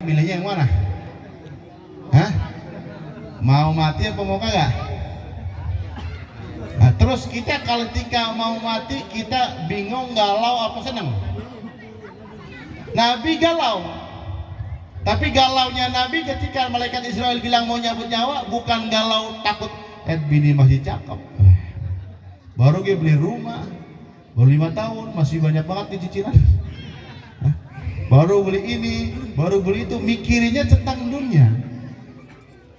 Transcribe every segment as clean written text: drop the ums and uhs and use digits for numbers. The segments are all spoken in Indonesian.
Milihnya yang mana? Hah? Mau mati apa mau kagak? Nah, terus kita kalau ketika mau mati kita bingung, galau apa seneng? Nabi galau. Tapi galaunya Nabi ketika malaikat Israel bilang mau nyabut nyawa, bukan galau takut bini masih cakep, baru dia beli rumah, baru 5 tahun masih banyak banget di cicilan. Baru beli ini, baru beli itu, mikirnya tentang dunia.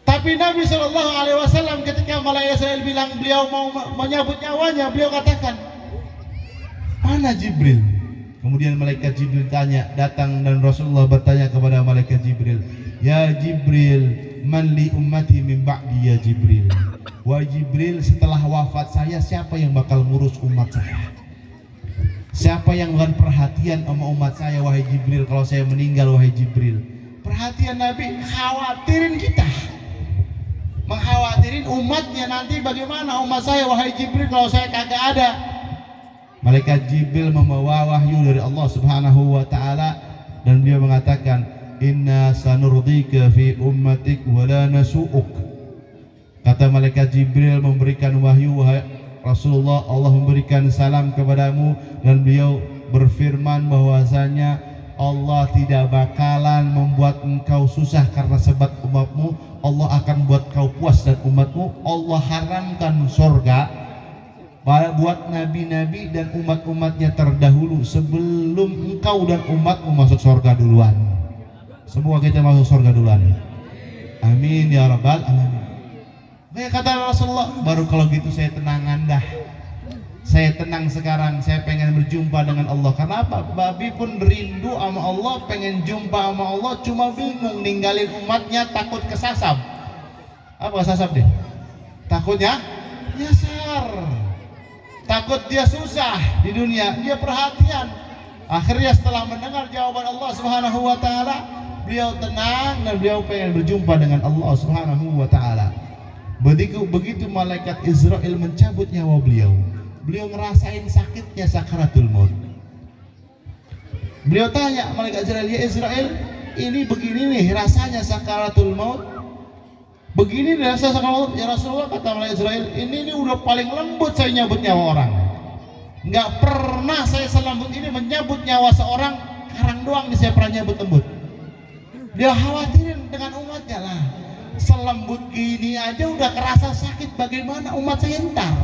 Tapi Nabi SAW ketika malaikat Israel bilang beliau mau menyabut nyawanya, beliau katakan, mana Jibril? Kemudian malaikat Jibril datang dan Rasulullah bertanya kepada malaikat Jibril, ya Jibril, man li ummati min ba'di ya Jibril. Wahai Jibril, setelah wafat saya siapa yang bakal ngurus umat saya? Siapa yang akan perhatian sama umat saya wahai Jibril kalau saya meninggal wahai Jibril? Perhatian Nabi, khawatirin kita, mengkhawatirin umatnya nanti bagaimana umat saya wahai Jibril kalau saya kagak ada. Malaikat Jibril membawa wahyu dari Allah Subhanahu wa taala dan beliau mengatakan, inna sanurdika fi ummatik wa la nasu'uk. Kata malaikat Jibril memberikan wahyu, wahai Rasulullah, Allah memberikan salam kepadamu, dan beliau berfirman bahwasanya Allah tidak bakalan membuat engkau susah karena sebab umatmu. Allah akan buat kau puas dan umatmu. Allah haramkan surga buat nabi-nabi dan umat-umatnya terdahulu sebelum engkau dan umatmu masuk surga duluan. Semua kita masuk surga duluan. Amin ya rabbal alamin. Kata Rasulullah, baru kalau gitu saya tenangan dah. Saya tenang sekarang, saya pengen berjumpa dengan Allah. Karena apa? Babi pun rindu sama Allah, pengen jumpa sama Allah, cuma bingung ninggalin umatnya, takut kesasar. Apa kesasar deh? Takutnya nyasar. Takut dia susah di dunia, dia perhatian. Akhirnya setelah mendengar jawaban Allah Subhanahu wa taala, beliau tenang dan beliau pengen berjumpa dengan Allah Subhanahu wa taala. Begitu malaikat Israel mencabut nyawa beliau, beliau ngerasain sakitnya sakaratul maut. Beliau tanya malaikat Israel, ya Israel, ini begini nih rasanya sakaratul maut, begini nih rasa sakaratul maut. Ya Rasulullah, kata malaikat Israel, ini udah paling lembut saya nyabut nyawa orang. Nggak pernah saya selembut ini menyabut nyawa seorang, karang doang nih saya pernah nyabut lembut. Dia khawatirin dengan umatnya lah. Selembut gini aja udah kerasa sakit, bagaimana umat saya ntar?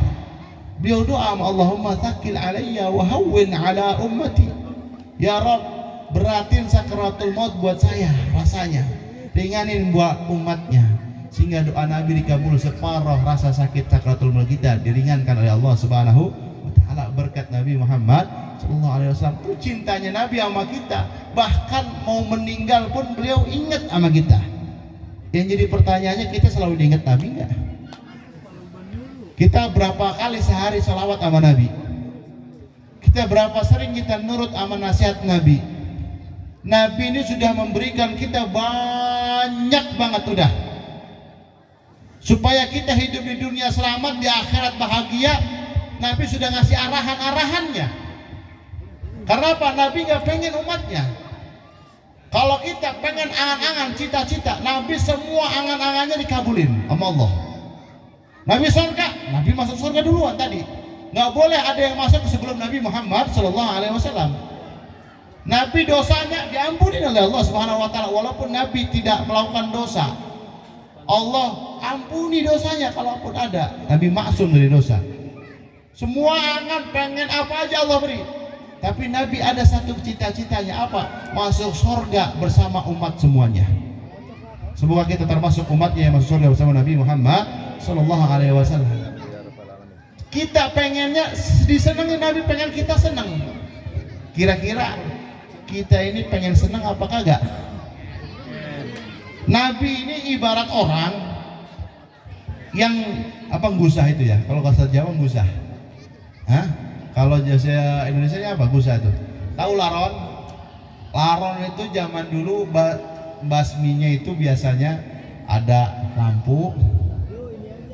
Beliau doa, Allahumma tsaqil alayya wa hawwin ala ummati. Ya Rabb, beratin sakaratul maut buat saya rasanya, ringanin buat umatnya, sehingga doa Nabi dikabul separuh rasa sakit sakaratul maut kita diringankan oleh Allah Subhanahu wa taala berkat Nabi Muhammad sallallahu alaihi wasallam. Itu cintanya Nabi sama kita, bahkan mau meninggal pun beliau ingat sama kita. Yang jadi pertanyaannya, kita selalu diingat Nabi enggak? Kita berapa kali sehari sholawat sama Nabi? Kita berapa sering kita nurut sama nasihat Nabi? Nabi ini sudah memberikan kita banyak banget udah, supaya kita hidup di dunia selamat, di akhirat bahagia. Nabi sudah ngasih arahan-arahannya. Karena apa? Nabi nggak pengen umatnya. Kalau kita pengen angan-angan, cita-cita, Nabi semua angan-angannya dikabulin sama Allah. Nabi surga, Nabi masuk surga duluan tadi. Nggak boleh ada yang masuk sebelum Nabi Muhammad Sallallahu Alaihi Wasallam. Nabi dosanya diampuni oleh Allah Subhanahu Wa Taala, walaupun Nabi tidak melakukan dosa, Allah ampuni dosanya kalaupun ada. Nabi maksum dari dosa. Semua angan pengen apa aja Allah beri. Tapi Nabi ada satu cita-citanya, apa? Masuk surga bersama umat semuanya. Semoga kita termasuk umatnya yang masuk surga bersama Nabi Muhammad Sallallahu Alaihi Wasallam. Kita pengennya disenangi Nabi, pengen kita senang. Kira-kira kita ini pengen senang apa kagak? Nabi ini ibarat orang yang apa, gusah itu ya? Kalau bahasa Jawa gusah. Hah? Kalau bahasa Indonesia apa gusah itu? Tahu laron? Laron itu zaman dulu basminya itu biasanya ada lampu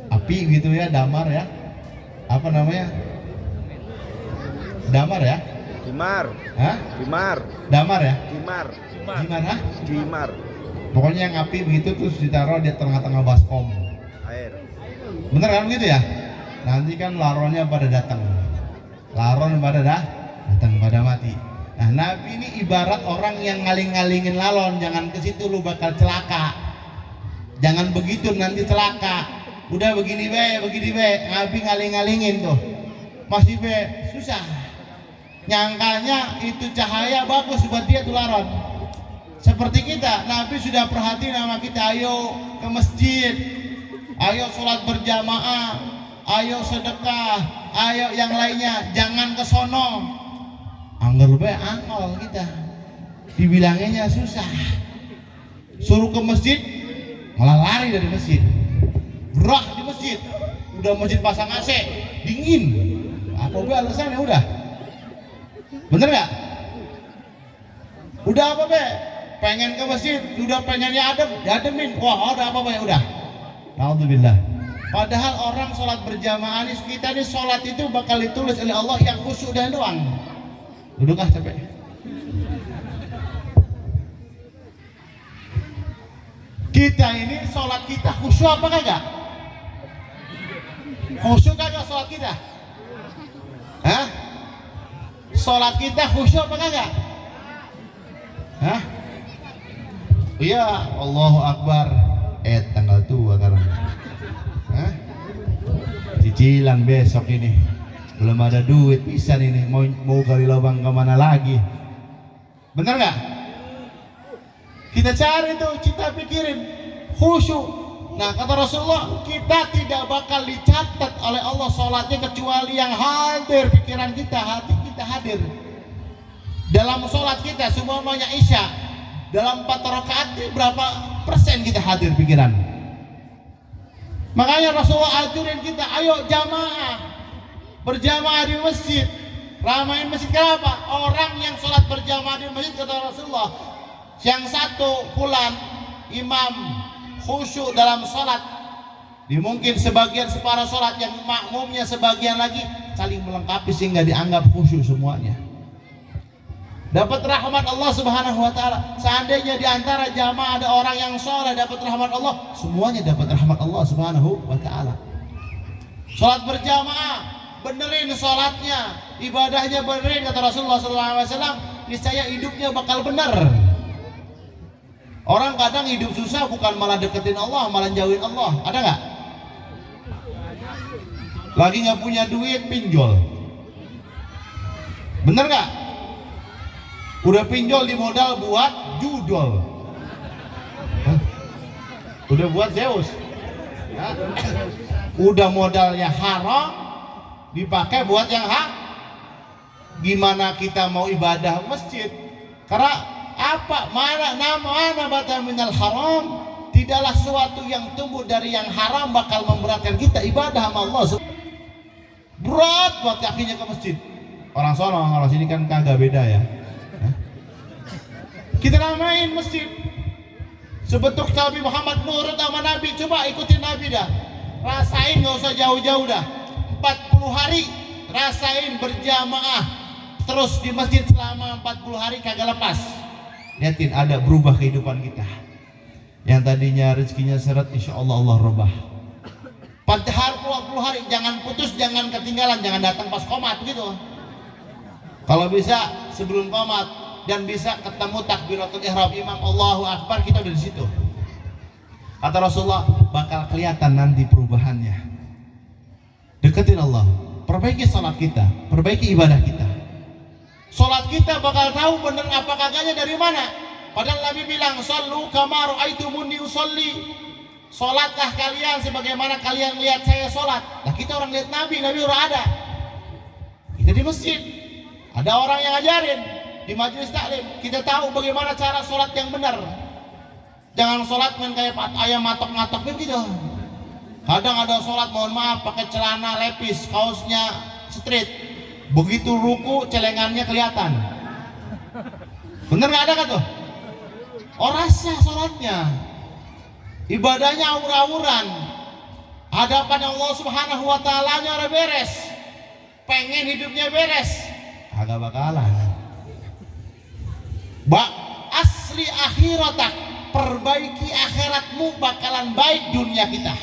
api gitu ya, damar ya. Apa namanya? Damar ya? Dimar. Hah? Dimar. Damar ya? Dimar. Gimana? Dimar. Pokoknya yang api begitu terus ditaruh di tengah-tengah baskom. Air. Bener kan begitu ya? Nanti kan laronnya pada datang. Laron pada datang pada mati. Nah, Nabi ini ibarat orang yang ngaling-ngalingin lalon, jangan ke situ lu bakal celaka. Jangan begitu nanti celaka. Udah begini be, Nabi ngaling-ngalingin tuh. Masih be, susah. Nyangkanya itu cahaya bagus buat dia tuh laron. Seperti kita, Nabi sudah perhatiin sama kita, ayo ke masjid, ayo sholat berjamaah, ayo sedekah, ayo yang lainnya, jangan ke sono. Angger be angol kita, dibilangnya susah. Suruh ke masjid, malah lari dari masjid. Gerah di masjid, udah masjid pasang AC, dingin. Apa be alasannya udah? Bener nggak? Udah apa be? Pengen ke masjid, udah pengennya adem, diademin. Wah, udah apa be? Udah. Alhamdulillah. Padahal orang sholat berjamaah ini, kita ini sholat itu bakal ditulis oleh Allah yang khusyuk dan doang. Duduk ah capek. Kita ini sholat kita khusyuk apa kagak? Khusyuk kagak sholat kita? Hah? Sholat kita khusyuk apa kagak? Hah? Iya, Allahu Akbar. Tanggal tua sekarang. Hah? Cicilan besok ini. Belum ada duit pisan ini. Mau gali lubang kemana lagi? Bener nggak? Kita cari tuh, kita pikirin khusyuk. Nah, kata Rasulullah, kita tidak bakal dicatat oleh Allah sholatnya kecuali yang hadir pikiran kita, hati kita hadir. Dalam sholat kita, semuanya Isya, dalam 4 rakaat berapa persen kita hadir pikiran? Makanya Rasulullah ajarin kita, ayo jamaah, berjamaah di masjid. Ramain masjid kenapa? Orang yang sholat berjamaah di masjid, kata Rasulullah, yang satu fulan imam khusyuk dalam sholat, mungkin sebagian separuh sholat, yang makmumnya sebagian lagi saling melengkapi sehingga dianggap khusyuk semuanya. Dapat rahmat Allah Subhanahu wa taala. Seandainya di antara jamaah ada orang yang soleh dapat rahmat Allah, semuanya dapat rahmat Allah Subhanahu wa taala. Sholat berjamaah, benerin sholatnya, ibadahnya benerin, kata Rasulullah SAW, niscaya hidupnya bakal benar. Orang kadang hidup susah bukan malah deketin Allah, malah jauhin Allah. Ada nggak? Lagi nggak punya duit, pinjol. Bener nggak? Udah pinjol di modal buat judol. Hah? Udah buat Zeus. Ya. Udah modalnya haram dipakai buat yang hak. Gimana kita mau ibadah masjid? Karena apa? Mana bata minal haram? Tidaklah suatu yang tumbuh dari yang haram bakal memberatkan kita ibadah sama Allah. Berat buat kakinya ke masjid. Orang sono, kalau sini kan kagak beda ya. Kita namain masjid sebentuk Nabi Muhammad, nurut sama Nabi. Coba ikutin Nabi dah, rasain, nggak usah jauh-jauh dah. 40 hari rasain berjamaah terus di masjid selama 40 hari kagak lepas. Lihatin ada berubah kehidupan kita. Yang tadinya rezekinya seret, insya Allah Allah rubah. 40 hari jangan putus, jangan ketinggalan, jangan datang pas qomat gitu. Kalau bisa sebelum qomat, dan bisa ketemu takbiratul ihram, imam Allahu Akbar, kita udah di situ. Kata Rasulullah, bakal kelihatan nanti perubahannya. Deketin Allah, perbaiki salat kita, perbaiki ibadah kita. Salat kita bakal tahu bener apa kagaknya dari mana. Padahal Nabi bilang, "Shallu kama ra'aitumuni usolli." Salatlah kalian sebagaimana kalian lihat saya salat. Nah, kita orang lihat Nabi udah ada. Kita di masjid, ada orang yang ngajarin. Di majelis taklim kita tahu bagaimana cara sholat yang benar. Jangan sholat main kayak ayam matok-matok begitu. Kadang ada sholat, mohon maaf, pakai celana lepis, kaosnya straight. Begitu ruku celengannya kelihatan. Bener nggak ada kan tuh? Orasa sholatnya, ibadahnya awur-awuran. Hadapan Allah Subhanahu wa Ta'ala nya udah beres. Pengen hidupnya beres, agak bakalan. Asli akhiratak, perbaiki akhiratmu, bakalan baik dunia kita.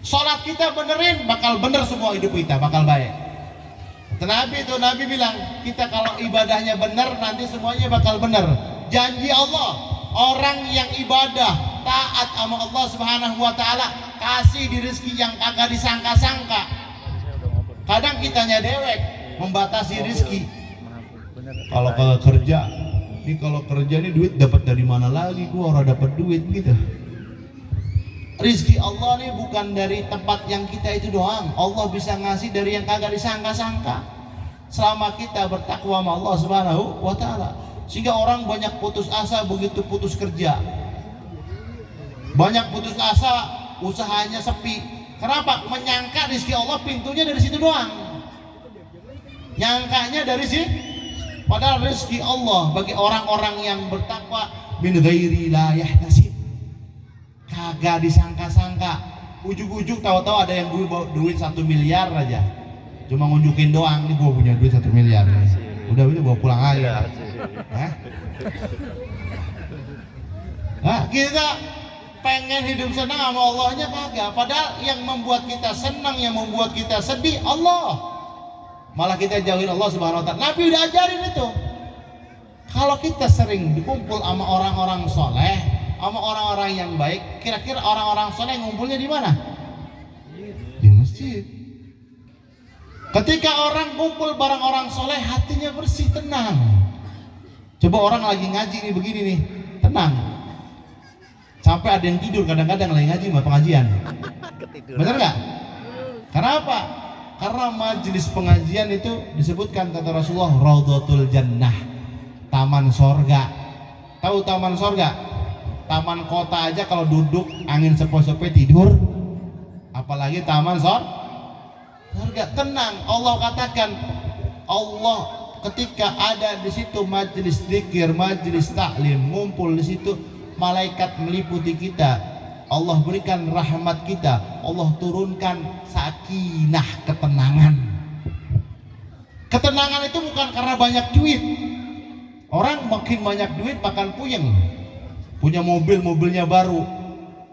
Sholat kita benerin, bakal bener semua hidup kita, bakal baik. Nabi bilang, kita kalau ibadahnya bener, nanti semuanya bakal bener. Janji Allah, orang yang ibadah taat sama Allah Subhanahu wa taala, kasih di rezeki yang kagak disangka-sangka. Kadang kitanya dewek membatasi rezeki. Kalau kagak kerja, kalau kerja nih duit dapat dari mana lagi? Gua orang dapat duit gitu. Rizki Allah nih bukan dari tempat yang kita itu doang. Allah bisa ngasih dari yang kagak disangka-sangka. Selama kita bertakwa sama Allah Subhanahu wa taala. Sehingga orang banyak putus asa begitu putus kerja. Banyak putus asa, usahanya sepi. Kenapa? Menyangka rizki Allah pintunya dari situ doang. Nyangkanya dari situ. Padahal rizki Allah bagi orang-orang yang bertakwa min ghairi la yahtasib. Kagak disangka-sangka. Ujuk-ujuk tahu-tahu ada yang duit 1 miliar aja. Cuma ngunjukin doang, nih gua punya duit 1 miliar. Udah bawa pulang aja. Kita pengen hidup senang sama Allahnya kagak. Padahal yang membuat kita senang, yang membuat kita sedih Allah. Malah kita jauhin Allah Subhanahu wa taala. Nabi udah ajarin itu. Kalau kita sering dikumpul sama orang-orang soleh, sama orang-orang yang baik, kira-kira orang-orang soleh ngumpulnya di mana? Di masjid. Ketika orang kumpul bareng orang soleh, hatinya bersih, tenang. Coba orang lagi ngaji nih begini nih, tenang. Sampai ada yang tidur kadang-kadang lagi ngaji sama pengajian. Bener nggak? Kenapa? Karena majelis pengajian itu disebutkan kata Rasulullah Raudhatul Jannah, taman sorga. Tahu taman sorga? Taman kota aja kalau duduk angin sepoi-sepoi tidur, apalagi taman sorga. Tenang. Allah katakan, Allah ketika ada di situ majelis zikir, majelis taklim, ngumpul di situ, malaikat meliputi kita. Allah berikan rahmat kita, Allah turunkan sakinah, ketenangan. Ketenangan itu bukan karena banyak duit. Orang makin banyak duit makan puyeng. Punya mobilnya baru,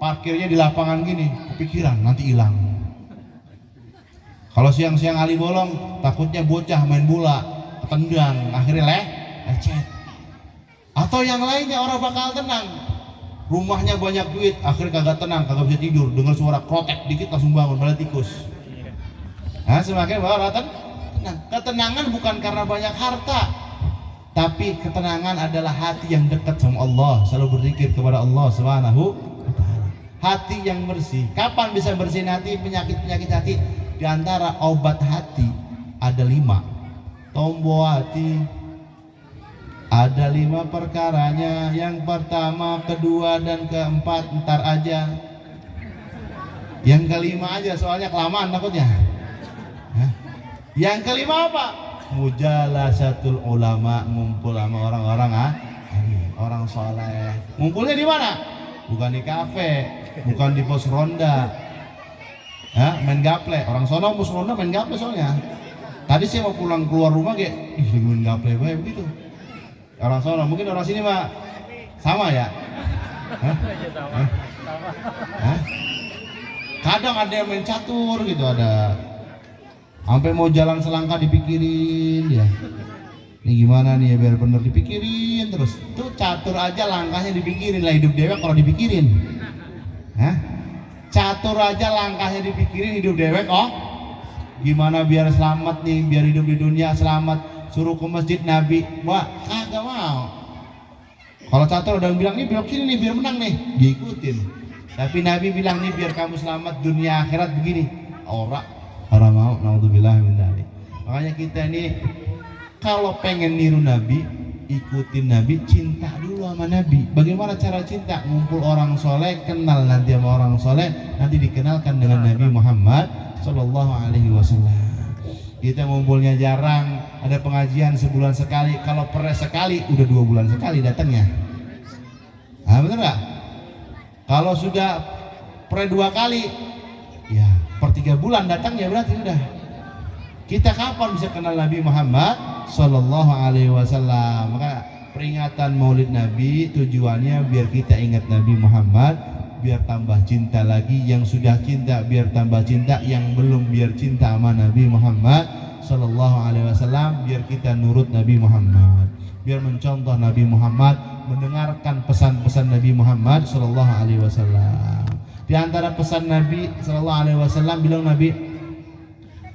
parkirnya di lapangan gini, kepikiran nanti hilang. Kalau siang-siang hari bolong, takutnya bocah main bola, ketendang, akhirnya lecet. Atau yang lainnya orang bakal tenang. Rumahnya banyak duit, akhirnya kagak tenang, kagak bisa tidur, dengar suara krotek dikit langsung bangun, malah tikus. Semakin bawah tenang. Ketenangan bukan karena banyak harta, tapi ketenangan adalah hati yang dekat sama Allah, selalu berzikir kepada Allah Subhanahu wa taala. Hati yang bersih. Kapan bisa bersihin hati? Penyakit-penyakit hati. Di antara obat hati ada 5. Tombo hati ada 5 perkaranya. Yang pertama, kedua, dan keempat ntar aja. Yang kelima aja, soalnya kelamaan takutnya. Yang kelima apa? Mujalasatul ulama, ngumpul sama orang-orang orang soleh. Ngumpulnya di mana? Bukan di kafe, bukan di pos ronda, main gaple. Orang sono pos ronda main gaple soalnya. Tadi saya mau pulang keluar rumah kayak, lagi main gaple bae begitu. Orang sono, mungkin orang sini mah sama ya. Kadang ada yang main catur gitu, ada. Sampai mau jalan selangkah dipikirin dia. Ini gimana nih ya biar bener, dipikirin terus. Tuh catur aja langkahnya dipikirin, lah hidup dewek kalau dipikirin. Catur aja langkahnya dipikirin, hidup dewek gimana biar selamat nih, biar hidup di dunia selamat. Suruh ke masjid Nabi, wah kagak mau. Kalau catur udah bilang nih belok sini nih biar menang nih, diikutin. Tapi Nabi bilang nih biar kamu selamat dunia akhirat begini, orang mau, naudzubillah min dzalik. Makanya kita nih kalau pengen niru Nabi, ikutin Nabi, cinta dulu sama Nabi. Bagaimana cara cinta? Ngumpul orang soleh, kenal nanti sama orang soleh, nanti dikenalkan dengan Nabi Muhammad Sallallahu Alaihi Wasallam. Kita ngumpulnya jarang, ada pengajian sebulan sekali. Kalau per sekali, udah 2 bulan sekali datangnya. Bener nggak? Kalau sudah per 2 kali, ya per 3 bulan datangnya berarti udah. Kita kapan bisa kenal Nabi Muhammad Sallallahu Alaihi Wasallam? Maka peringatan Maulid Nabi tujuannya biar kita ingat Nabi Muhammad, biar tambah cinta lagi. Yang sudah cinta biar tambah cinta, yang belum biar cinta sama Nabi Muhammad Sallallahu Alaihi Wasallam, biar kita nurut Nabi Muhammad, biar mencontoh Nabi Muhammad, mendengarkan pesan-pesan Nabi Muhammad Sallallahu Alaihi Wasallam. Di antara pesan Nabi Sallallahu Alaihi Wasallam, bilang Nabi,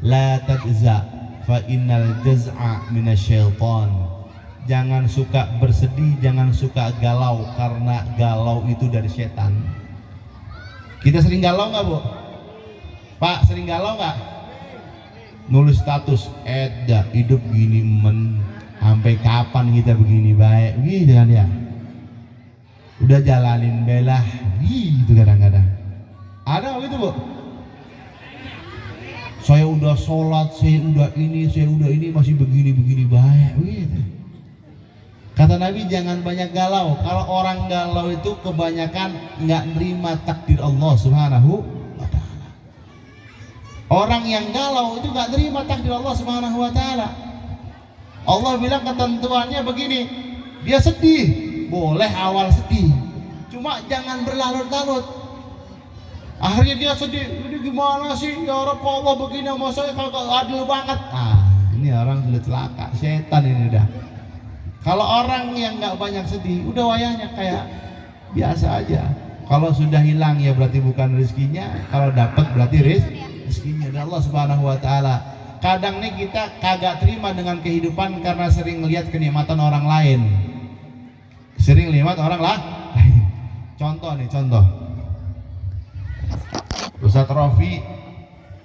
la tajza fa innal jaz'a minasyaiton. Jangan suka bersedih, jangan suka galau, karena galau itu dari setan. Kita sering galau nggak, Bu? Pak, sering galau nggak? Nulis status, hidup gini sampai kapan kita begini baik, gitu kan ya? Udah jalanin belah, gitu kadang-kadang. Ada nggak gitu, Bu? Saya udah sholat, saya udah ini masih begini baik, gitu. Kata Nabi, jangan banyak galau. Kalau orang galau itu kebanyakan nggak nerima takdir Allah Subhanahu wa Ta'ala. Orang yang galau itu nggak nerima takdir Allah Subhanahu wa Ta'ala. Allah bilang ketentuannya begini, dia sedih, boleh awal sedih, cuma jangan berlarut-larut. Akhirnya dia sedih, ini gimana sih ya Rabb, Allah begini sama saya, kagak adil banget. Ini orang sudah celaka, setan ini udah. Kalau orang yang nggak banyak sedih, udah wayahnya kayak biasa aja. Kalau sudah hilang ya berarti bukan rezekinya, kalau dapat berarti rezekinya dari Allah Subhanahu wa Ta'ala. Kadang nih kita kagak terima dengan kehidupan karena sering melihat kenikmatan orang lain. Sering lihat orang lain. Contoh. Ustaz Rofi,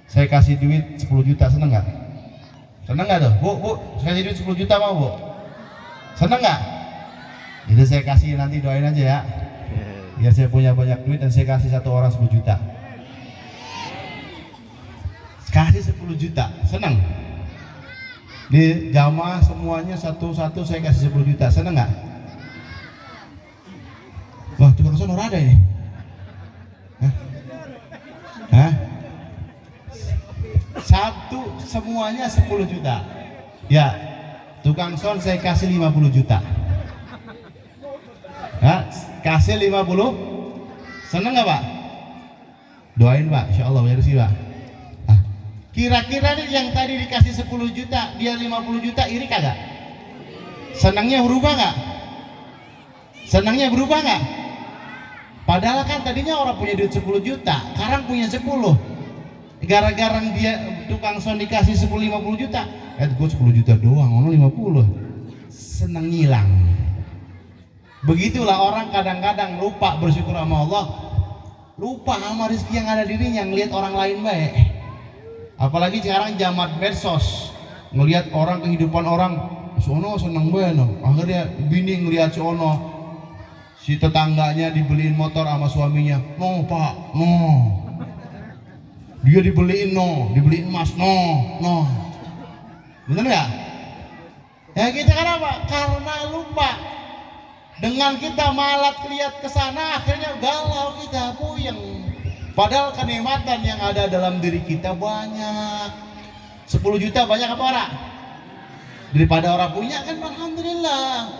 saya kasih duit 10 juta, seneng nggak? Seneng nggak tuh? Bu, saya kasih duit 10 juta mau, Bu? Seneng nggak? Itu saya kasih, nanti doain aja ya, biar saya punya banyak duit dan saya kasih satu orang 10 juta. Kasih 10 juta, seneng? Di jamaah semuanya satu-satu saya kasih 10 juta, seneng nggak? Wah, tukang sonor ada ini. Hah? Satu semuanya 10 juta. Ya, tukang son saya kasih 50 juta. Hah? Kasih 50. Seneng nggak, Pak? Doain, Pak, insya Allah ya rezeki, Pak. Kira-kira nih yang tadi dikasih 10 juta, dia 50 juta, iri kagak? Senangnya berubah nggak? Senangnya berubah nggak? Padahal kan tadinya orang punya duit 10 juta, sekarang punya 10. Gara-gara dia tukang son dikasih 50 juta, gue 10 juta doang, orang 50. Seneng ngilang. Begitulah orang kadang-kadang lupa bersyukur sama Allah, lupa sama rezeki yang ada dirinya, ngelihat orang lain baik. Apalagi sekarang zaman medsos, ngelihat orang, kehidupan orang, sono seneng banget. Akhirnya bini ngelihat sono, si tetangganya dibeliin motor sama suaminya, no Pak, no. Dia dibeliin, no, dibeliin emas, no. Bener nggak? Ya kita kenapa? Karena lupa. Dengan kita malat lihat ke sana, akhirnya galau, kita puyeng. Padahal kenikmatan yang ada dalam diri kita banyak. 10 juta banyak apa orang? Daripada orang punya kan, alhamdulillah.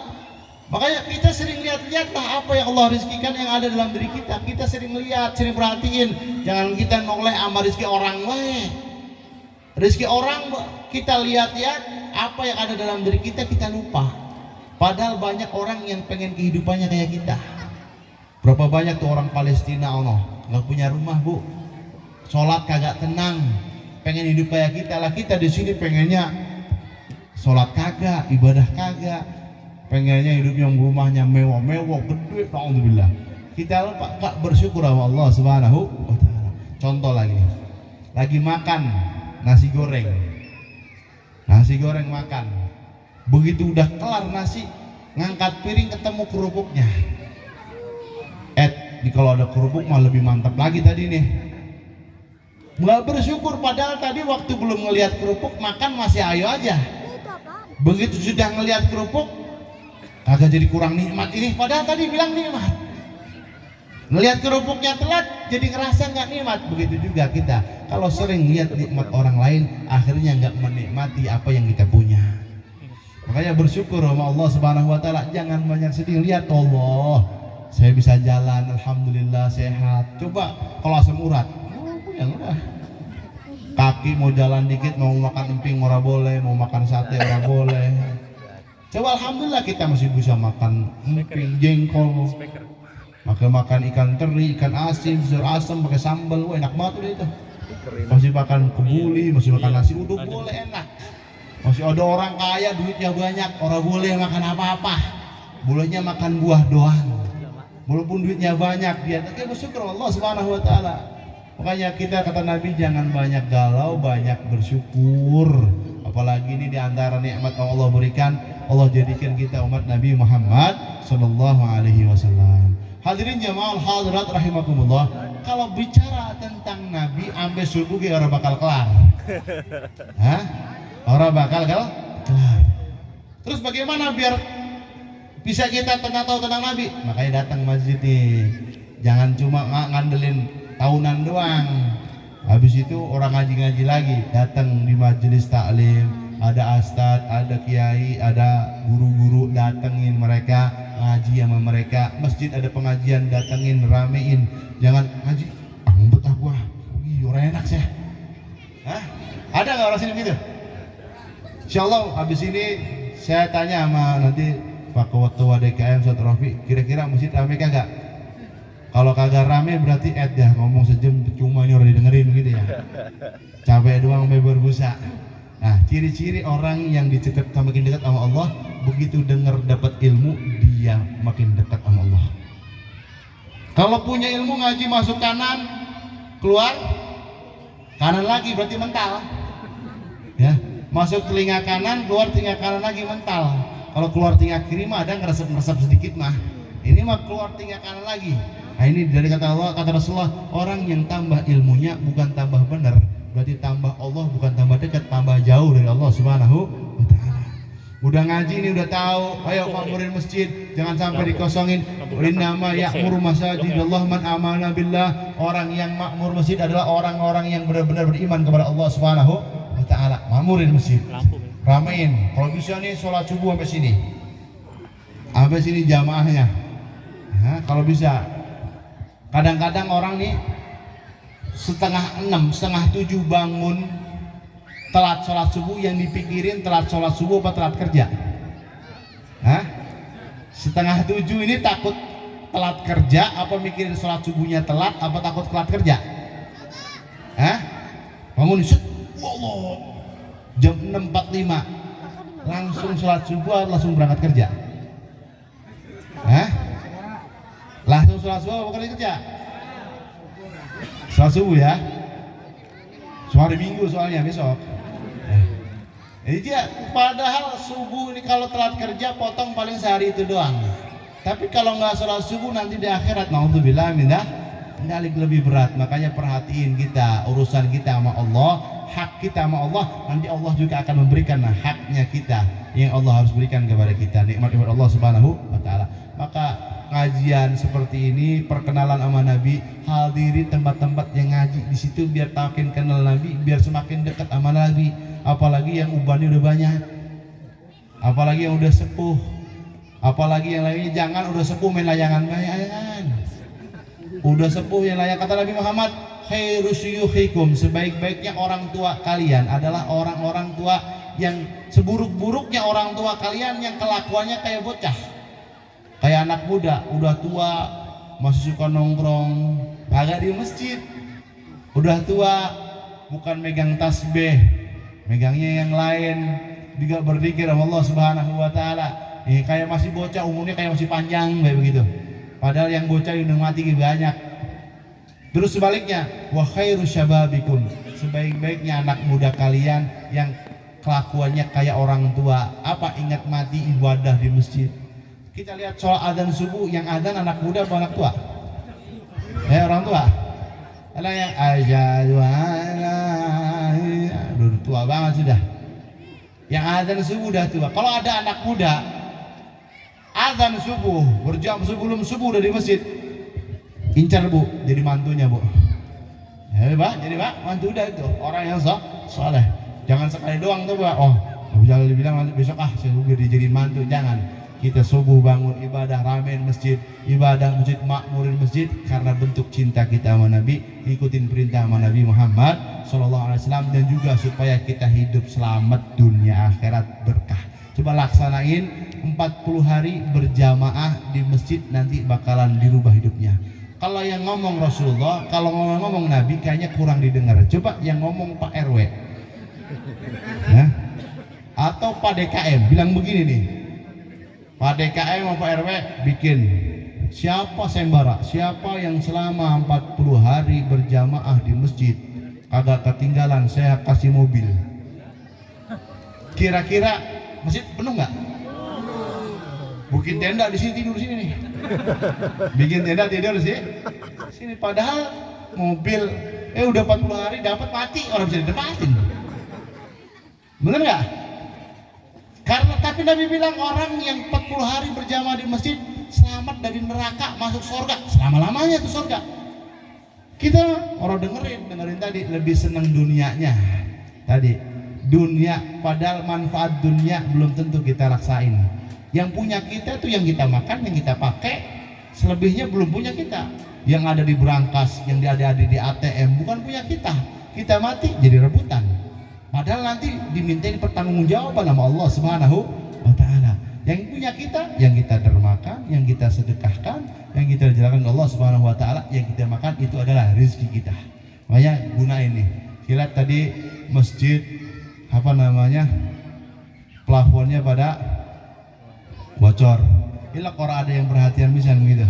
Makanya kita sering lihat-lihat lah apa yang Allah rezekikan yang ada dalam diri kita. Kita sering lihat, sering perhatiin. Jangan kita noleh sama rezeki orang lain. Rezeki orang kita lihat-lihat, apa yang ada dalam diri kita lupa. Padahal banyak orang yang pengen kehidupannya kayak kita. Berapa banyak tuh orang Palestina nggak punya rumah, Bu. Sholat kagak tenang, pengen hidup kayak kita lah. Kita di sini pengennya sholat kagak, ibadah kagak. Pengennya hidup yang rumahnya mewah-mewah, gede, alhamdulillah. Kita lupa gak bersyukur sama Allah Subhanahu wa Ta'ala. Contoh lagi makan nasi goreng makan. Begitu udah kelar nasi, ngangkat piring ketemu kerupuknya. Kalau ada kerupuk mah lebih mantap lagi tadi nih. Gak bersyukur, padahal tadi waktu belum ngelihat kerupuk makan masih ayo aja. Begitu sudah ngelihat kerupuk, kagak jadi kurang nikmat ini, padahal tadi bilang nikmat. Ngelihat kerupuknya telat, jadi ngerasa nggak nikmat. Begitu juga kita, kalau sering lihat nikmat orang lain, akhirnya nggak menikmati apa yang kita punya. Makanya bersyukur sama Allah Subhanahu wa taala, jangan banyak sedih. Lihat Allah, saya bisa jalan, alhamdulillah sehat. Coba kalau asam urat, yang udah kaki mau jalan dikit, mau makan emping ora boleh, mau makan sate ora boleh. Coba alhamdulillah kita masih bisa makan emping, jengkol, makan ikan teri, ikan asin, sayur asam pakai sambal, wah enak banget udah itu. Masih makan kebuli, masih makan nasi uduk, boleh enak. Masih ada orang kaya duitnya banyak, orang boleh makan apa-apa, bolehnya makan buah doang. Walaupun duitnya banyak, dia tapi bersyukur Allah Subhanahu wa taala. Makanya kita kata Nabi jangan banyak galau, banyak bersyukur. Apalagi ini diantara nikmat yang Allah berikan, Allah jadikan kita umat Nabi Muhammad sallallahu alaihi wasallam. Hadirin jamaah hadirat rahimakumullah, kalau bicara tentang Nabi sampai subuh ke orang bakal kelar. Hah? Orang bakal kelar. Terus bagaimana biar bisa kita tahu tentang Nabi? Makanya datang masjid nih. Jangan cuma ngandelin tahunan doang. Habis itu orang ngaji-ngaji lagi, datang di majelis taklim, ada astad, ada kiai, ada guru-guru, datengin mereka, ngaji sama mereka. Masjid ada pengajian, datengin, ramein. Jangan ngaji, betah gua, orang enak sih. Hah? Ada nggak orang sini begitu? Insyaallah habis ini saya tanya sama nanti Pak Ketua DKM Ustaz Rafi, kira-kira masjid rame kagak? Kalau kagak rame berarti ya ngomong sejam cuma ini orang didengerin gitu ya. Capek doang sampai berbusa. Nah, ciri-ciri orang yang makin dekat sama Allah, begitu dengar dapat ilmu dia makin dekat sama Allah. Kalau punya ilmu ngaji masuk kanan, keluar kanan lagi berarti mental. Ya, masuk telinga kanan, keluar telinga kanan lagi mental. Kalau keluar telinga kiri mah ada ngeresep sedikit mah. Ini mah keluar telinga kanan lagi. Nah, ini dari kata Allah, kata Rasulullah, orang yang tambah ilmunya bukan tambah benar, berarti tambah Allah, bukan tambah dekat, tambah jauh dari Allah Subhanahu wa taala. Udah ngaji ini udah tahu, ayo makmurin masjid, jangan sampai dikosongin. Innama ya'muru masajidallah man amana billah. Orang yang makmur masjid adalah orang-orang yang benar-benar beriman kepada Allah Subhanahu wa taala. Makmurin masjid. Ramein. Kalau bisa nih sholat subuh sampai sini. Sampai sini jamaahnya. Nah, kalau bisa. Kadang-kadang orang nih 5:30, 6:30 bangun telat sholat subuh, yang dipikirin telat sholat subuh apa telat kerja? Hah? 6:30 ini takut telat kerja apa mikirin sholat subuhnya telat apa takut telat kerja? Hah? Bangun set, Allah, jam 6:45 langsung sholat subuh langsung berangkat kerja? Hah? Langsung sholat subuh bukan kerja? Sholat subuh ya. Hari Minggu soalnya besok. Jadi dia padahal subuh ini kalau telat kerja potong paling sehari itu doang. Tapi kalau nggak sholat subuh nanti di akhirat naudzubillah minah dalik lebih berat. Makanya perhatiin kita urusan kita sama Allah, hak kita sama Allah. Nanti Allah juga akan memberikan haknya kita yang Allah harus berikan kepada kita, nikmat-nikmat Allah Subhanahu wa taala. Maka ngajian seperti ini, perkenalan sama Nabi, hadiri tempat-tempat yang ngaji di situ biar makin kenal Nabi, biar semakin dekat sama Nabi. Apalagi yang ubannya udah banyak, apalagi yang udah sepuh, apalagi yang lainnya. Jangan udah sepuh main layangan-layangan. Udah sepuh yang layak, kata Nabi Muhammad, khairu syuyukhikum, sebaik-baiknya orang tua kalian adalah orang-orang tua yang seburuk-buruknya orang tua kalian yang kelakuannya kayak bocah. Kayak anak muda, udah tua masih suka nongkrong, kagak di masjid. Udah tua bukan megang tasbih, megangnya yang lain, juga berzikir sama Allah Subhanahu wa taala. Kayak masih bocah, umurnya kayak masih panjang kayak begitu. Padahal yang bocah udah mati banyak. Terus sebaliknya, wa khairu syababikum, sebaik-baiknya anak muda kalian yang kelakuannya kayak orang tua. Apa? Ingat mati ibadah di masjid. Kita lihat soal adzan subuh, yang adzan anak muda atau anak tua? Orang tua. Ada yang asyhadu udah tua banget sudah. Yang adzan subuh udah tua. Kalau ada anak muda adzan subuh berjam sebelum subuh udah di masjid, incar bu, jadi mantunya bu. Pak, jadi pak mantu udah itu orang yang soleh. Jangan sekali doang tuh pak. Oh Abu Jalal bilang nanti besok saya biar dijadiin mantu. Jangan. Kita subuh bangun ibadah, ramein masjid, ibadah masjid, makmurin masjid karena bentuk cinta kita sama Nabi, ikutin perintah sama Nabi Muhammad SAW, dan juga supaya kita hidup selamat dunia akhirat berkah. Coba laksanain 40 hari berjamaah di masjid, nanti bakalan dirubah hidupnya. Kalau yang ngomong Rasulullah, kalau ngomong Nabi kayaknya kurang didengar. Coba yang ngomong Pak RW ya? Atau Pak DKM bilang begini nih, Pak DKM sama Pak RW bikin, siapa sembara, siapa yang selama 40 hari berjamaah di masjid kagak ketinggalan saya kasih mobil. Kira-kira masjid penuh nggak? Bikin tenda di sini, tidur sini nih. Bikin tenda tidur sih sini, padahal mobil udah 40 hari dapat mati, orang bisa didapatin. Bener nggak? Karena tapi Nabi bilang orang yang 40 hari berjamaah di masjid selamat dari neraka, masuk surga selama-lamanya tuh surga. Kita orang dengerin tadi lebih senang dunianya tadi, dunia, padahal manfaat dunia belum tentu kita raksain. Yang punya kita tuh yang kita makan, yang kita pakai, selebihnya belum punya kita. Yang ada di berangkas, yang ada di ATM bukan punya kita. Kita mati jadi rebutan. Padahal nanti dimintain pertanggungjawaban sama Allah Subhanahu wa Ta'ala. Yang punya kita, yang kita dermakan, yang kita sedekahkan, yang kita jalankan Allah Subhanahu wa Ta'ala, yang kita makan itu adalah rezeki kita. Makanya gunain nih. Lihat tadi masjid plafonnya pada bocor. Inilah kalau ada yang perhatian bisa begitu.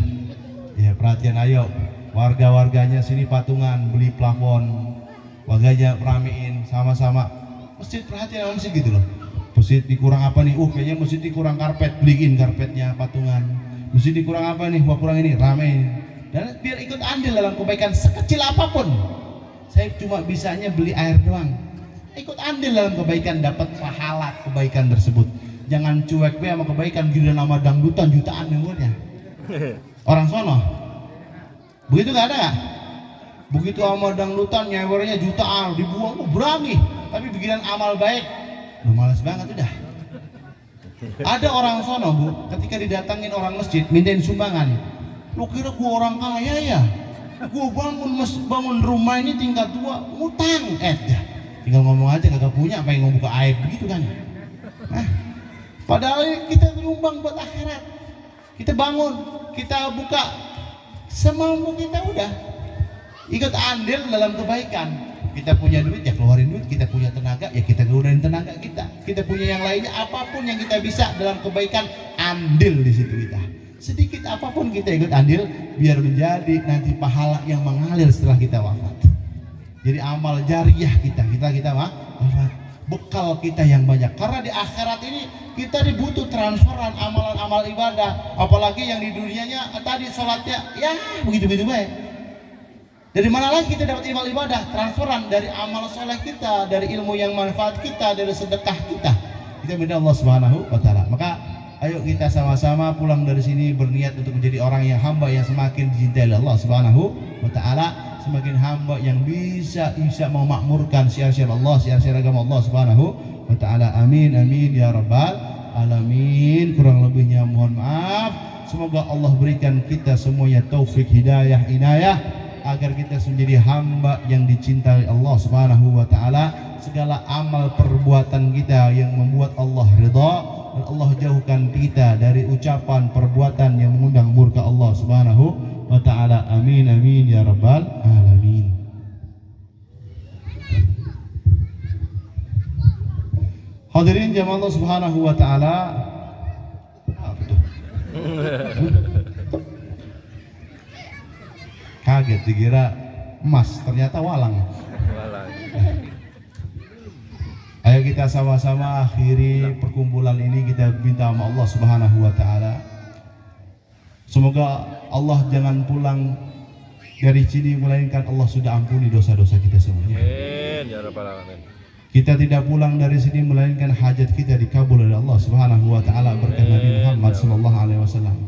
Ya perhatian, ayo warga-warganya sini patungan beli plafon. Warganya ramein sama-sama. Masjid perhatian sama masjid gitu loh. Masjid dikurang apa nih? Kayaknya masjid dikurang karpet, beliin karpetnya patungan. Masjid dikurang apa nih? Kurang ini, ramein. Dan biar ikut andil dalam kebaikan sekecil apapun. Saya cuma bisanya beli air doang. Ikut andil dalam kebaikan, dapat pahala kebaikan tersebut. Jangan cuek be sama kebaikan, gila nama dangdutan jutaan umurnya. Orang sono. Begitu nggak ada nggak? Begitu amal dangdutan nyewernya jutaan dibuang, berani. Tapi bikinan amal baik lu malas banget udah. Ada orang sono bu, ketika didatangin orang masjid mintain sumbangan, lu kira gua orang kaya ya? Gua bangun rumah ini tingkat 2 ngutang, tinggal ngomong aja kagak punya, apa yang mau buka aib begitu kan? Nah, padahal kita nyumbang buat akhirat, kita bangun, kita buka semampu kita, udah ikut andil dalam kebaikan. Kita punya duit ya keluarin duit, kita punya tenaga ya kita gunain tenaga kita. Kita punya yang lainnya, apapun yang kita bisa dalam kebaikan, andil di situ kita. Sedikit apapun kita ikut andil biar menjadi nanti pahala yang mengalir setelah kita wafat. Jadi amal jariah kita wafat. Bekal kita yang banyak. Karena di akhirat ini kita dibutuh transferan amalan-amal ibadah. Apalagi yang di dunianya tadi sholatnya ya begitu-begitu baik. Dari mana lagi kita dapat amal ibadah? Transferan dari amal soleh kita, dari ilmu yang manfaat kita, dari sedekah kita. Kita minta Allah Subhanahu wa Ta'ala. Maka ayo kita sama-sama pulang dari sini berniat untuk menjadi orang yang hamba yang semakin dicintai oleh Allah Subhanahu wa Ta'ala, semakin hamba yang bisa memakmurkan syiar-syiar Allah, syiar-syiar agama Allah Subhanahu wa Ta'ala. Amin amin ya rabbal alamin. Kurang lebihnya mohon maaf. Semoga Allah berikan kita semuanya taufik, hidayah, inayah, agar kita menjadi hamba yang dicintai Allah Subhanahu wa Ta'ala. Segala amal perbuatan kita yang membuat Allah ridha, dan Allah jauhkan kita dari ucapan perbuatan yang mengundang murka Allah Subhanahu wa Ta'ala. Amin amin ya rabbal alamin. Hadirin jamaah Allah Subhanahu wa Ta'ala. Kaget dikira emas, ternyata walang. Ayo kita sama-sama akhiri perkumpulan ini, kita minta sama Allah Subhanahu wa Ta'ala. Semoga Allah jangan pulang dari sini melainkan Allah sudah ampuni dosa-dosa kita semuanya. Amin ya rabbal alamin. Kita tidak pulang dari sini melainkan hajat kita dikabul oleh Allah Subhanahu wa Ta'ala berkat Nabi Muhammad sallallahu alaihi wasallam.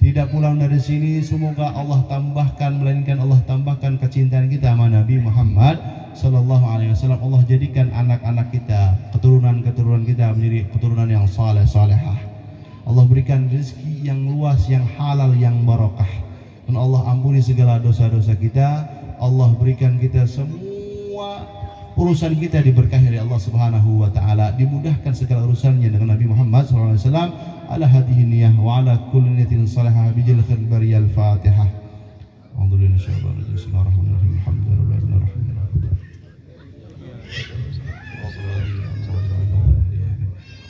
Tidak pulang dari sini, semoga Allah tambahkan, melainkan Allah tambahkan kecintaan kita sama Nabi Muhammad Sallallahu Alaihi Wasallam. Allah jadikan anak-anak kita, keturunan-keturunan kita menjadi keturunan yang saleh salehah. Allah berikan rezeki yang luas, yang halal, yang barokah. Dan Allah ampuni segala dosa-dosa kita. Allah berikan kita semua urusan kita diberkahi oleh Allah Subhanahu wa taala, dimudahkan segala urusannya dengan Nabi Muhammad sallallahu alaihi wasallam. Ala hadhihi niyyah wa ala kulli niyatin salihah bijil khair bariyal Fatihah. Alhamdulillah syabab bismillahirrahmanirrahim. Alhamdulillahirabbil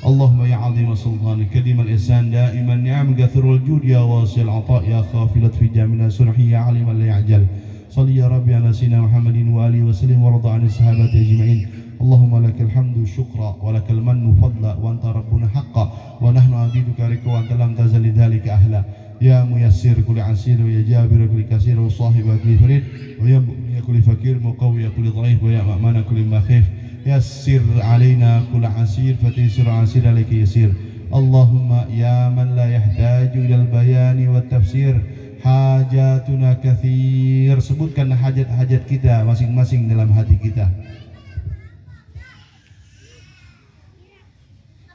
Allahumma ya 'azim sultan kadim al-ihsan daiman ni'am kathirul jud ya wasil 'ata ya khafilat fi jamina sunhi ya 'alim al-ya'jal. Salli ya rabbi ala sayyidina Muhammadin wa alihi wa sallim wa radha 'anil sahabati ajma'in. Allahumma lakal hamdu syukra wa lakal mannu fadla wa anta rabbuna haqqan wa nahnu 'abiduka rika wa anta lam tazal lidzalika ahla. Ya muyassir kulli 'asir wa ya jabir kulli kasir wa sahib kulli farid wa ya mu'min kulli fakir muqawwi kulli dhaif wa ya ma'mana kulli makhif. Yassir 'alaina kulli 'asir fatisir 'asir 'alaika yasir. Allahumma ya man la yahtaju ilal bayani wat tafsir hajatuna kathir. Sebutkan hajat-hajat kita masing-masing dalam hati kita.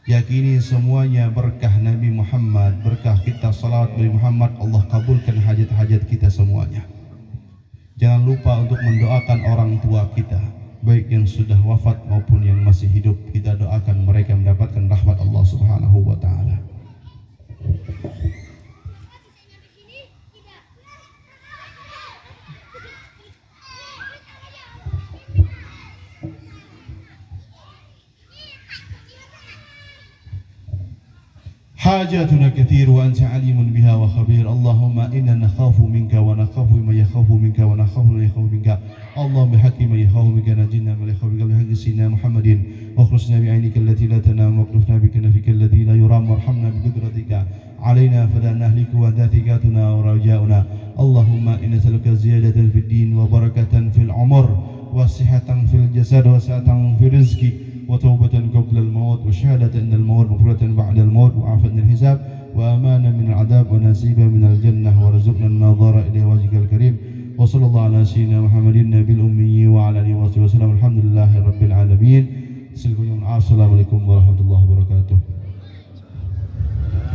Yakini semuanya berkah Nabi Muhammad, berkah kita salawat Nabi Muhammad. Allah kabulkan hajat-hajat kita semuanya. Jangan lupa untuk mendoakan orang tua kita, baik yang sudah wafat maupun yang masih hidup. Kita doakan mereka mendapatkan rahmat Allah Subhanahu wa taala. حاجاتنا كثير وأنت عليم بها وخبير. اللهم إنا نخاف منك ونخاف ما يخاف منك ونخاف ما يخاف منك. اللهم بحق ما يخاف منك نجنا ما يخاف منك بحق سيدنا محمد واخرجنا بعينك التي لا تنام واكلفنا بكنفك الذي لا يرام وارحمنا بقدرتك علينا فلا نهلك وأنت ثقتنا ورجاؤنا. اللهم إنا نسألك زيادة في الدين وبركة في العمر وصحة في الجسد وسعة في الرزق وتوبة قبل الموت وشهادة أن الموت مغفرة بعد الموت وعافية من الحساب وأمانا من العذاب ونصيبا من الجنة ورزقنا النظر إلى وجهك الكريم. وصلى الله على سيدنا محمد النبي الأمي وعلى آله وصحبه وسلم. الحمد لله رب العالمين. Assalamualaikum warahmatullahi wabarakatuh.